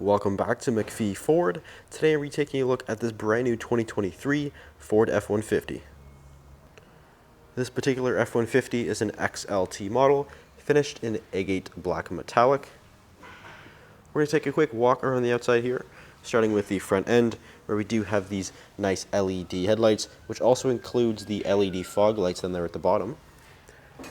Welcome back to MacPhee Ford. Today we're taking a look at this brand new 2023 Ford F-150. This particular F-150 is an XLT model, finished in Agate black metallic. We're going to take a quick walk around the outside here, starting with the front end, where we do have these nice LED headlights, which also includes the LED fog lights down there at the bottom.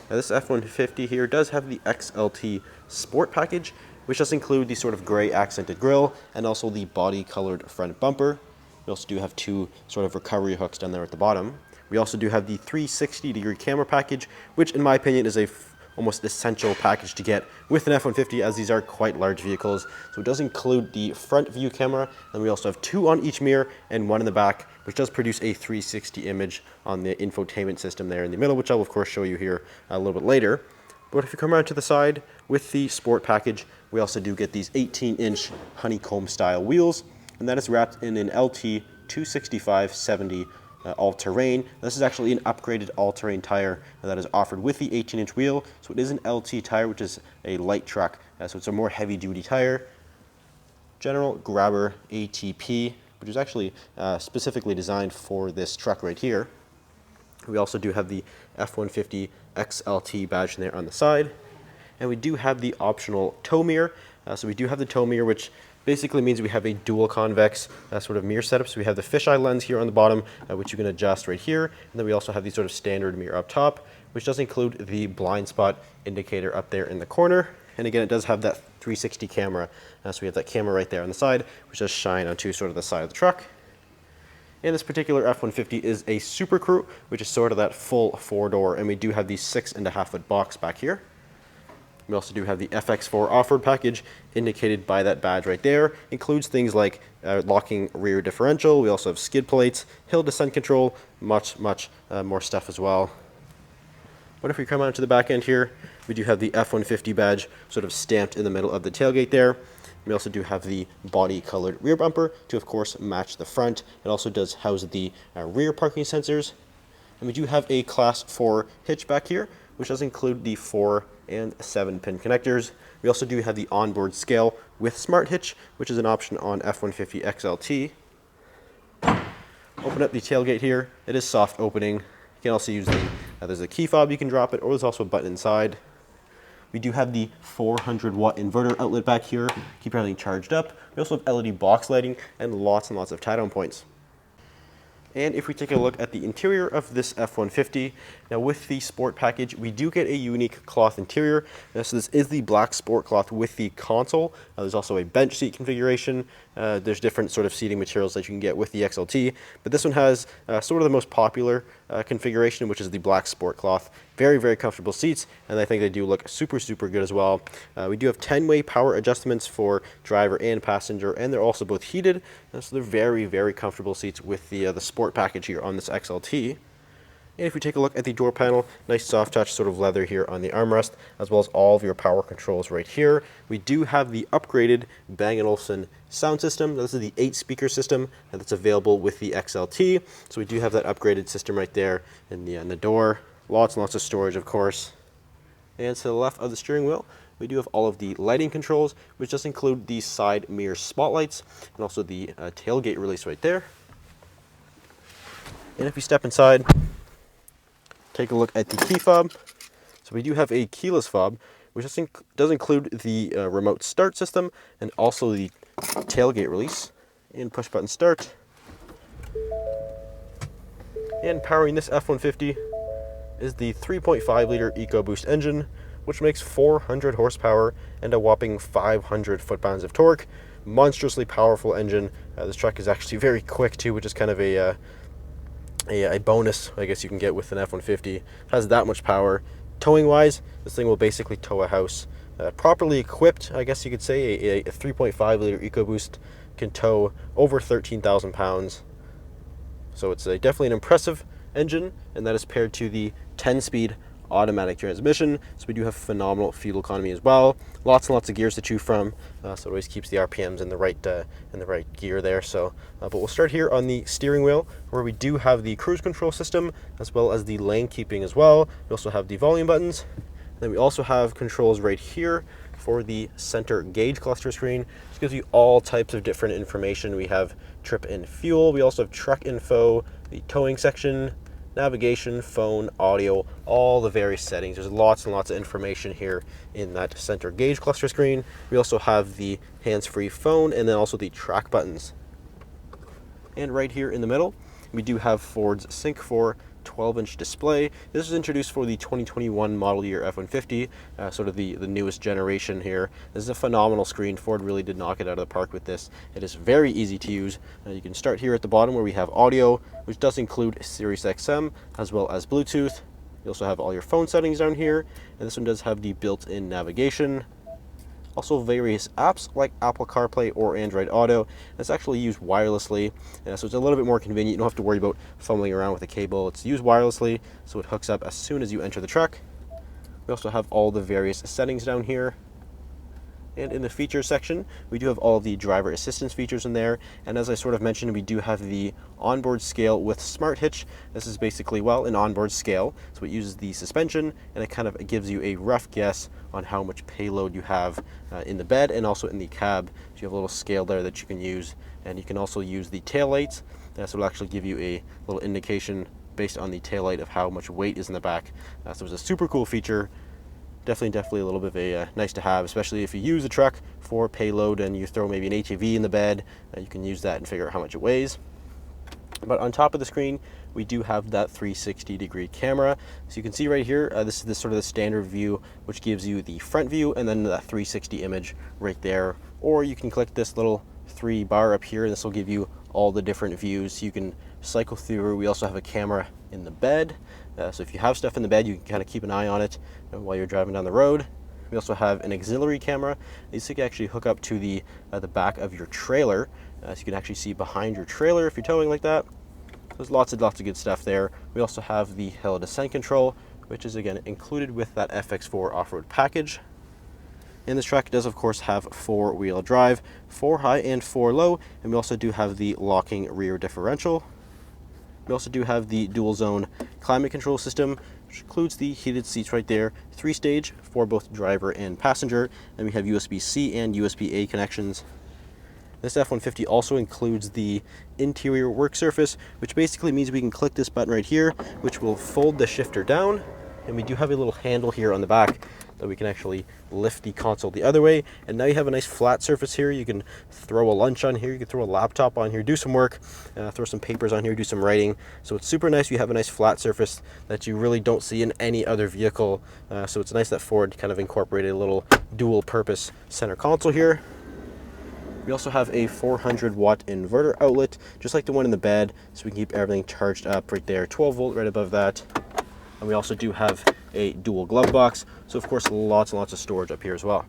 Now this F-150 here does have the XLT Sport package, which does include the sort of gray accented grille and also the body colored front bumper. We also do have two sort of recovery hooks down there at the bottom. We also do have the 360-degree camera package, which in my opinion is a almost essential package to get with an F-150, as these are quite large vehicles. So it does include the front view camera, and we also have two on each mirror and one in the back, which does produce a 360 image on the infotainment system there in the middle, which I'll of course show you here a little bit later. But if you come around to the side with the Sport package, we also do get these 18-inch honeycomb style wheels, and that is wrapped in an LT 265/70 all-terrain. This is actually an upgraded all-terrain tire that is offered with the 18-inch wheel. So it is an LT tire, which is a light truck, so it's a more heavy-duty tire. General Grabber ATP, which is actually specifically designed for this truck right here. We also do have the F-150 XLT badge in there on the side. And we do have the optional tow mirror. So we do have the tow mirror, which basically means we have a dual convex sort of mirror setup. So we have the fisheye lens here on the bottom, which you can adjust right here. And then we also have the sort of standard mirror up top, which does include the blind spot indicator up there in the corner. And again, it does have that 360 camera. So we have that camera right there on the side, which does shine onto sort of the side of the truck. And this particular F-150 is a Super Crew, which is sort of that full four-door. And we do have the 6.5-foot box back here. We also do have the FX4 off-road package indicated by that badge right there. Includes things like locking rear differential. We also have skid plates, hill descent control, much more stuff as well. But if we come out to the back end here, we do have the F-150 badge sort of stamped in the middle of the tailgate there. We also do have the body colored rear bumper to of course match the front. It also does house the rear parking sensors. And we do have a Class 4 hitch back here, which does include the 4 and 7-pin connectors. We also do have the onboard scale with smart hitch, which is an option on F-150 XLT. Open up the tailgate here. It is soft opening. You can also use there's a key fob, you can drop it, or there's also a button inside. We do have the 400-watt inverter outlet back here, keep everything charged up. We also have LED box lighting and lots of tie-down points. And if we take a look at the interior of this F-150, now with the Sport package, we do get a unique cloth interior. So this is the black Sport cloth with the console. There's also a bench seat configuration. There's different sort of seating materials that you can get with the XLT, but this one has sort of the most popular configuration, which is the black Sport cloth. Very comfortable seats, and I think they do look super good as well. We do have 10-way power adjustments for driver and passenger, and they're also both heated, so they're very comfortable seats with the Sport package here on this XLT. And if we take a look at the door panel, nice soft touch sort of leather here on the armrest, as well as all of your power controls right here. We do have the upgraded Bang & Olufsen sound system. This is the 8-speaker system that's available with the XLT. So we do have that upgraded system right there in the door. Lots of storage, of course. And to the left of the steering wheel, we do have all of the lighting controls, which does include the side mirror spotlights and also the tailgate release right there. And if we step inside, take a look at the key fob. So we do have a keyless fob, which does include the remote start system and also the tailgate release. And push button start. And powering this F-150 is the 3.5-liter EcoBoost engine, which makes 400 horsepower and a whopping 500 foot-pounds of torque. Monstrously powerful engine. This truck is actually very quick too, which is kind of a bonus, I guess you can get with an F-150. It has that much power. Towing wise, this thing will basically tow a house. Properly equipped, I guess you could say, a 3.5-liter EcoBoost can tow over 13,000 pounds. So it's definitely an impressive engine, and that is paired to the 10-speed automatic transmission. So we do have phenomenal fuel economy as well. Lots of gears to choose from, so it always keeps the RPMs in the right gear there. So, but we'll start here on the steering wheel, where we do have the cruise control system as well as the lane keeping as well. We also have the volume buttons. Then we also have controls right here for the center gauge cluster screen. This gives you all types of different information. We have trip and fuel. We also have truck info, the towing section, navigation, phone, audio, all the various settings. There's lots and lots of information here in that center gauge cluster screen. We also have the hands-free phone and then also the track buttons. And right here in the middle, we do have Ford's Sync 4 12-inch display. This was introduced for the 2021 model year F-150, sort of the newest generation here. This is a phenomenal screen. Ford really did knock it out of the park with this. It is very easy to use. You can start here at the bottom where we have audio, which does include Sirius XM as well as Bluetooth. You also have all your phone settings down here, and this one does have the built-in navigation. Also various apps like Apple CarPlay or Android Auto. It's actually used wirelessly, so it's a little bit more convenient. You don't have to worry about fumbling around with a cable. It's used wirelessly, so it hooks up as soon as you enter the truck. We also have all the various settings down here. And in the features section, we do have all the driver assistance features in there. And as I sort of mentioned, we do have the onboard scale with Smart Hitch. This is basically, well, an onboard scale. So it uses the suspension, and it kind of gives you a rough guess on how much payload you have in the bed and also in the cab. So you have a little scale there that you can use. And you can also use the tail lights. So it'll actually give you a little indication based on the tail light of how much weight is in the back. So it's a super cool feature. Definitely a little bit of a nice to have, especially if you use the truck for payload and you throw maybe an ATV in the bed. You can use that and figure out how much it weighs. But on top of the screen, we do have that 360-degree camera. So you can see right here, this is sort of the standard view, which gives you the front view and then that 360 image right there. Or you can click this little 3 bar up here, and this will give you all the different views you can cycle through. We also have a camera in the bed. So if you have stuff in the bed, you can kind of keep an eye on it while you're driving down the road. We also have an auxiliary camera. These can actually hook up to the back of your trailer. So you can actually see behind your trailer if you're towing like that. There's lots of good stuff there. We also have the hill descent control, which is again included with that FX4 off-road package. And this truck does of course have 4-wheel drive, 4 high and 4 low, and we also do have the locking rear differential. We also do have the dual zone climate control system, which includes the heated seats right there, 3-stage for both driver and passenger, and we have USB-C and USB-A connections. This F-150 also includes the interior work surface, which basically means we can click this button right here, which will fold the shifter down, and we do have a little handle here on the back that we can actually lift the console the other way, and now you have a nice flat surface here. You can throw a lunch on here, you can throw a laptop on here, do some work, throw some papers on here, do some writing. So it's super nice. You have a nice flat surface that you really don't see in any other vehicle. So it's nice that Ford kind of incorporated a little dual purpose center console here. We also have a 400-watt inverter outlet, just like the one in the bed, so we can keep everything charged up right there, 12-volt right above that. And we also do have a dual glove box, so of course lots and lots of storage up here as well.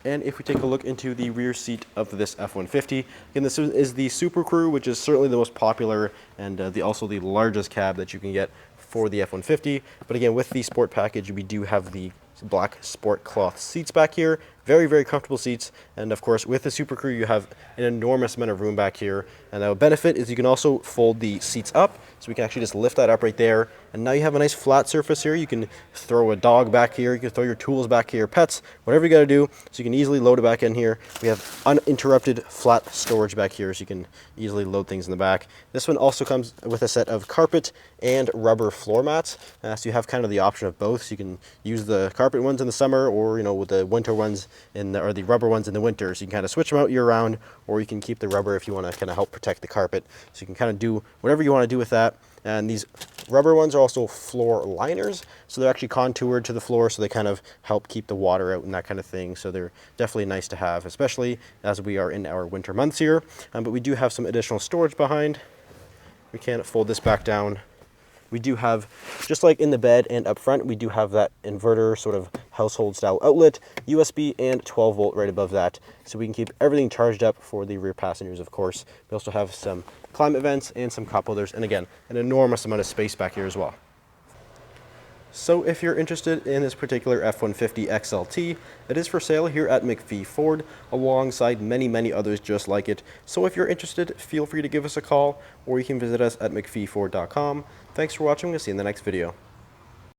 And if we take a look into the rear seat of this F-150, again, this is the Super Crew, which is certainly the most popular and also the largest cab that you can get for the F-150. But again, with the Sport package, we do have the black sport cloth seats back here. Very comfortable seats, and of course with the Super Crew you have an enormous amount of room back here, and a benefit is you can also fold the seats up, so we can actually just lift that up right there, and now you have a nice flat surface here. You can throw a dog back here, you can throw your tools back here, pets, whatever you got to do, so you can easily load it back in here. We have uninterrupted flat storage back here, so you can easily load things in the back. This one also comes with a set of carpet and rubber floor mats, so you have kind of the option of both. So you can use the carpet ones in the summer, or with the winter ones or the rubber ones in the winter, so you can kind of switch them out year round, or you can keep the rubber if you want to kind of help protect the carpet. So you can kind of do whatever you want to do with that. And these rubber ones are also floor liners, so they're actually contoured to the floor, so they kind of help keep the water out and that kind of thing. So they're definitely nice to have, especially as we are in our winter months here. But we do have some additional storage behind. We can fold this back down. We do have, just like in the bed and up front, we do have that inverter sort of household style outlet, USB and 12-volt right above that, so we can keep everything charged up for the rear passengers, of course. We also have some climate vents and some cup holders, and again, an enormous amount of space back here as well. So if you're interested in this particular F-150 XLT, it is for sale here at MacPhee Ford, alongside many others just like it. So if you're interested, feel free to give us a call, or you can visit us at MacPheeFord.com. Thanks for watching. We'll see you in the next video.